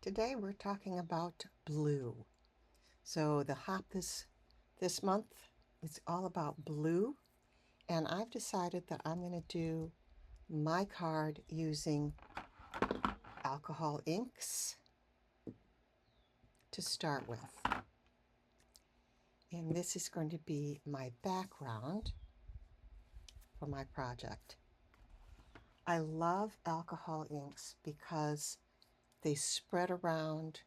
Today we're talking about blue. So the hop this month is all about blue, and I've decided that I'm going to do my card using alcohol inks to start with. And this is going to be my background for my project. I love alcohol inks because they spread around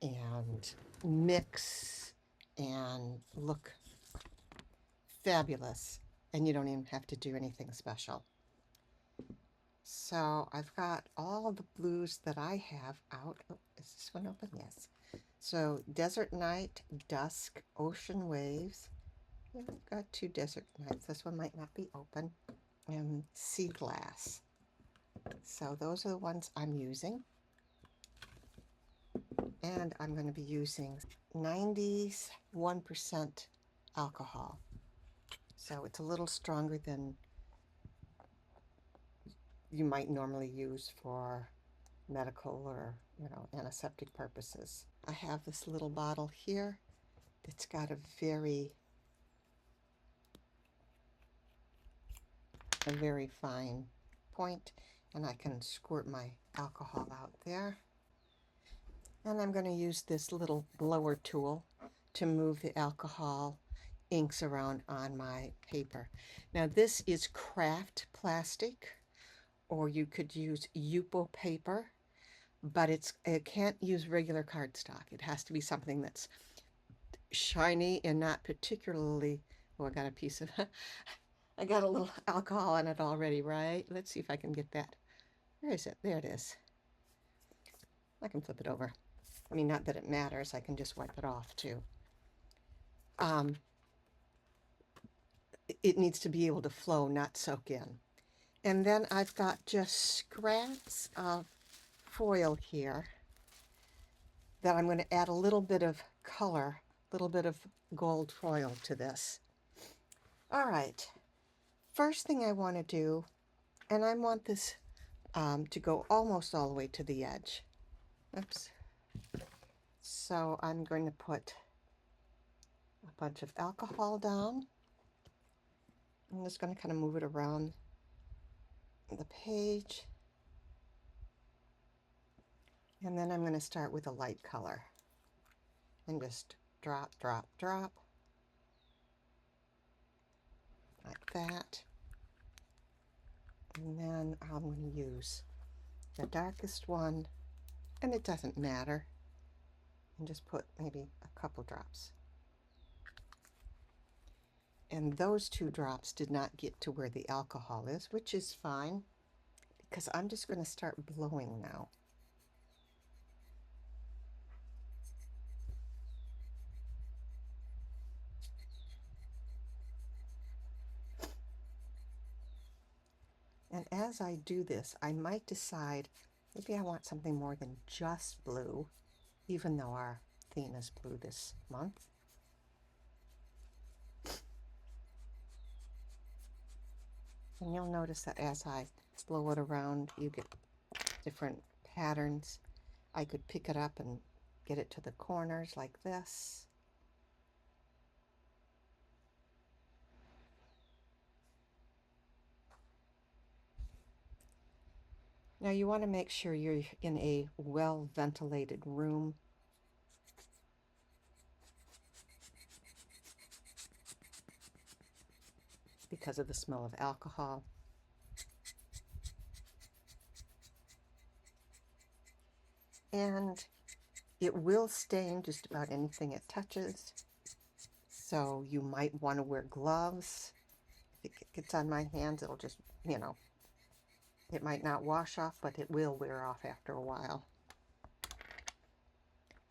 and mix and look fabulous, and you don't even have to do anything special. So I've got all of the blues that I have out. Oh, is this one open? Yes. So Desert Night, Dusk, Ocean Waves. Yeah, I've got two Desert Nights. This one might not be open. And Sea Glass. So those are the ones I'm using. And I'm going to be using 91% alcohol. So it's a little stronger than you might normally use for medical or, antiseptic purposes. I have this little bottle here that's got a very fine point, and I can squirt my alcohol out there. And I'm going to use this little blower tool to move the alcohol inks around on my paper. Now this is craft plastic, or you could use Yupo paper, but it can't use regular cardstock. It has to be something that's shiny and not particularly, oh, I got a piece of, I got a little alcohol on it already, right? Let's see if I can get that. Where is it? There it is. I can flip it over. I mean, not that it matters. I can just wipe it off too. It needs to be able to flow, not soak in. And then I've got just scraps of foil here that I'm going to add a little bit of color, a little bit of gold foil to this. All right, first thing I want to do, and I want this to go almost all the way to the edge. Oops. So I'm going to put a bunch of alcohol down. I'm just going to kind of move it around the page. And then I'm going to start with a light color and just drop, drop, drop, like that. And then I'm going to use the darkest one, and it doesn't matter, and just put maybe a couple drops. And those two drops did not get to where the alcohol is, which is fine, because I'm just going to start blowing now. And as I do this, I might decide maybe I want something more than just blue, even though our theme is blue this month. And you'll notice that as I blow it around, you get different patterns. I could pick it up and get it to the corners like this. Now you want to make sure you're in a well-ventilated room. Because of the smell of alcohol. And it will stain just about anything it touches. So you might want to wear gloves. If it gets on my hands, it'll just, it might not wash off, but it will wear off after a while.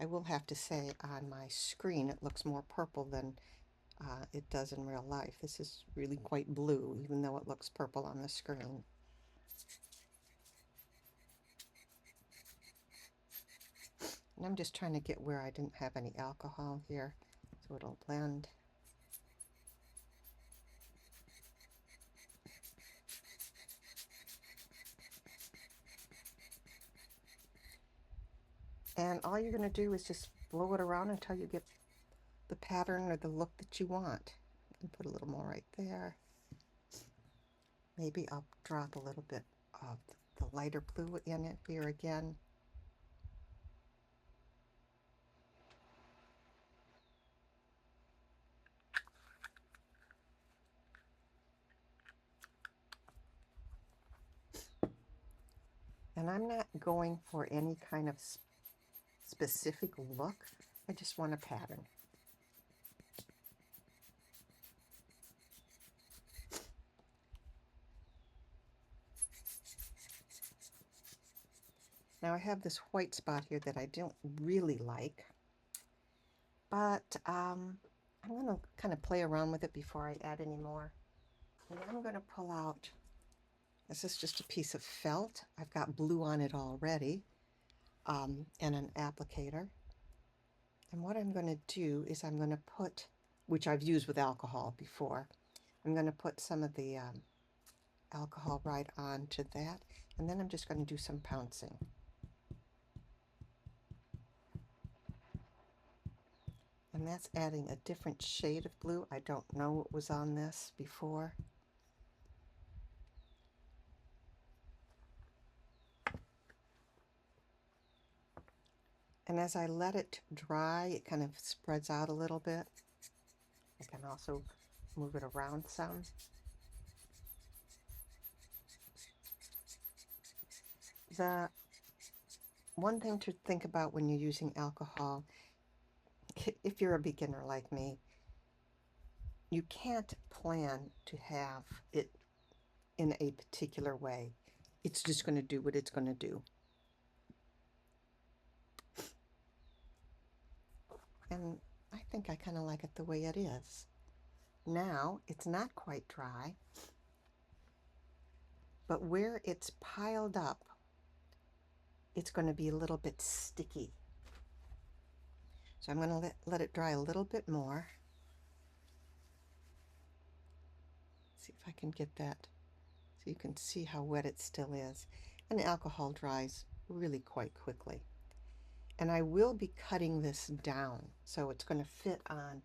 I will have to say on my screen it looks more purple than it does in real life. This is really quite blue, even though it looks purple on the screen. And I'm just trying to get where I didn't have any alcohol here, so it'll blend. And all you're going to do is just blow it around until you get the pattern or the look that you want. And put a little more right there. Maybe I'll drop a little bit of the lighter blue in it here again. And I'm not going for any kind of specific look. I just want a pattern. Now I have this white spot here that I don't really like, but I'm going to kind of play around with it before I add any more. And I'm going to pull out, this is just a piece of felt. I've got blue on it already, and an applicator. And what I'm going to do is I'm going to put, which I've used with alcohol before, I'm going to put some of the alcohol right onto that, and then I'm just going to do some pouncing. And that's adding a different shade of blue. I don't know what was on this before. And as I let it dry, it kind of spreads out a little bit. I can also move it around some. The one thing to think about when you're using alcohol, if you're a beginner like me, you can't plan to have it in a particular way. It's just going to do what it's going to do. And I think I kind of like it the way it is. Now, it's not quite dry, but where it's piled up, it's going to be a little bit sticky. So I'm going to let it dry a little bit more. See if I can get that so you can see how wet it still is. And the alcohol dries really quite quickly. And I will be cutting this down, so it's going to fit on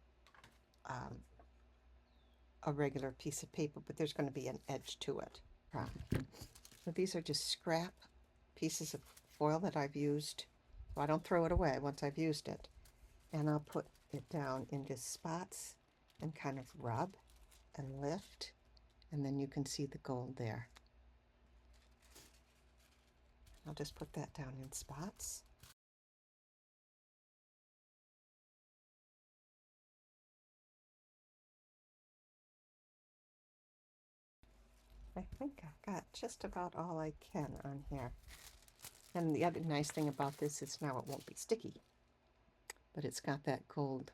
a regular piece of paper, but there's going to be an edge to it. So these are just scrap pieces of foil that I've used. So I don't throw it away once I've used it. And I'll put it down into spots and kind of rub and lift, and then you can see the gold there. I'll just put that down in spots. I think I've got just about all I can on here. And the other nice thing about this is now it won't be sticky, but it's got that gold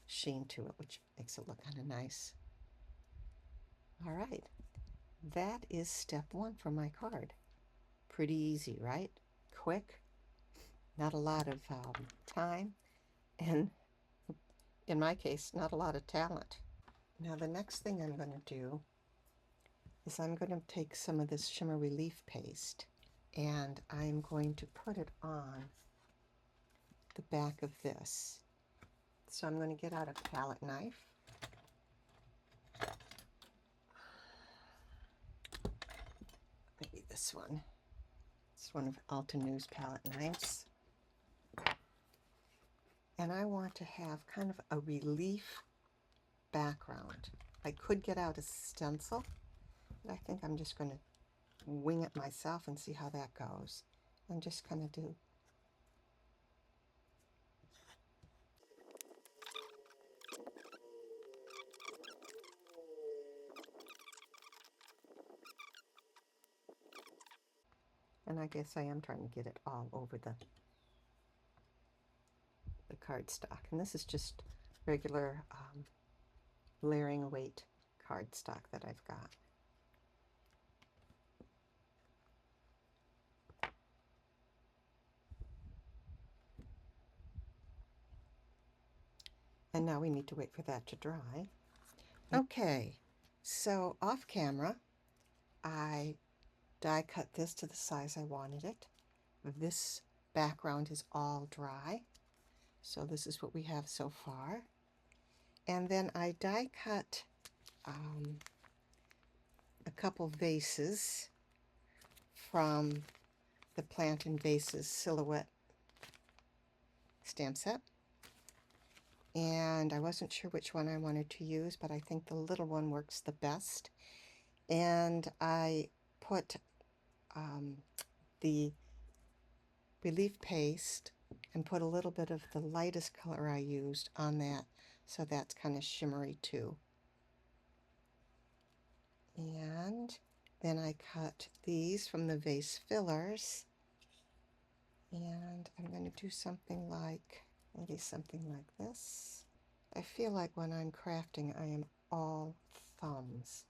sheen to it, which makes it look kind of nice. All right, that is step one for my card. Pretty easy, right? Quick, not a lot of time, and in my case, not a lot of talent. Now the next thing I'm going to do is I'm going to take some of this Shimmer Relief Paste and I'm going to put it on the back of this. So I'm going to get out a palette knife. Maybe this one. It's one of Altenew's palette knives. And I want to have kind of a relief background. I could get out a stencil, but I think I'm just going to wing it myself and see how that goes. And just kind of do. And I guess I am trying to get it all over the cardstock. And this is just regular layering weight cardstock that I've got. And now we need to wait for that to dry. Okay, so off camera, I die cut this to the size I wanted it. This background is all dry. So this is what we have so far. And then I die cut a couple vases from the Plant and Vases Silhouette stamp set. And I wasn't sure which one I wanted to use, but I think the little one works the best. And I put the relief paste and put a little bit of the lightest color I used on that, so that's kind of shimmery too. And then I cut these from the Vase Fillers, and I'm going to do something like, maybe something like this. I feel like when I'm crafting I am all thumbs.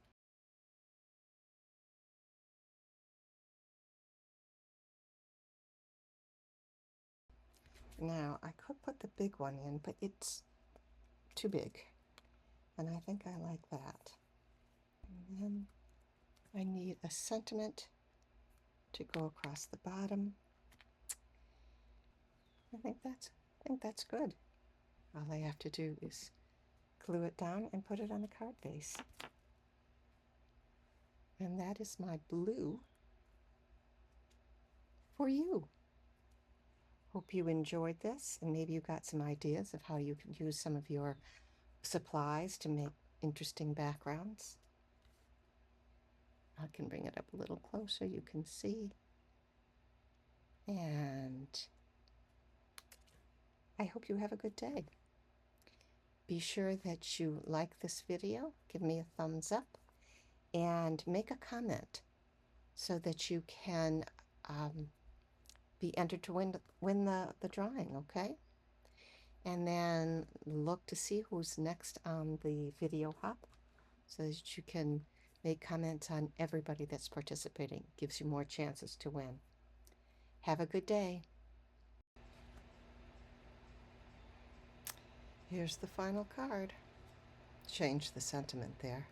Now, I could put the big one in, but it's too big, and I think I like that. And then I need a sentiment to go across the bottom. I think that's good. All I have to do is glue it down and put it on a card base. And that is my blue for you. Hope you enjoyed this, and maybe you got some ideas of how you can use some of your supplies to make interesting backgrounds. I can bring it up a little closer, you can see. And I hope you have a good day. Be sure that you like this video, give me a thumbs up, and make a comment so that you can be entered to win the drawing, okay? And then look to see who's next on the video hop so that you can make comments on everybody that's participating. Gives you more chances to win. Have a good day. Here's the final card. Change the sentiment there.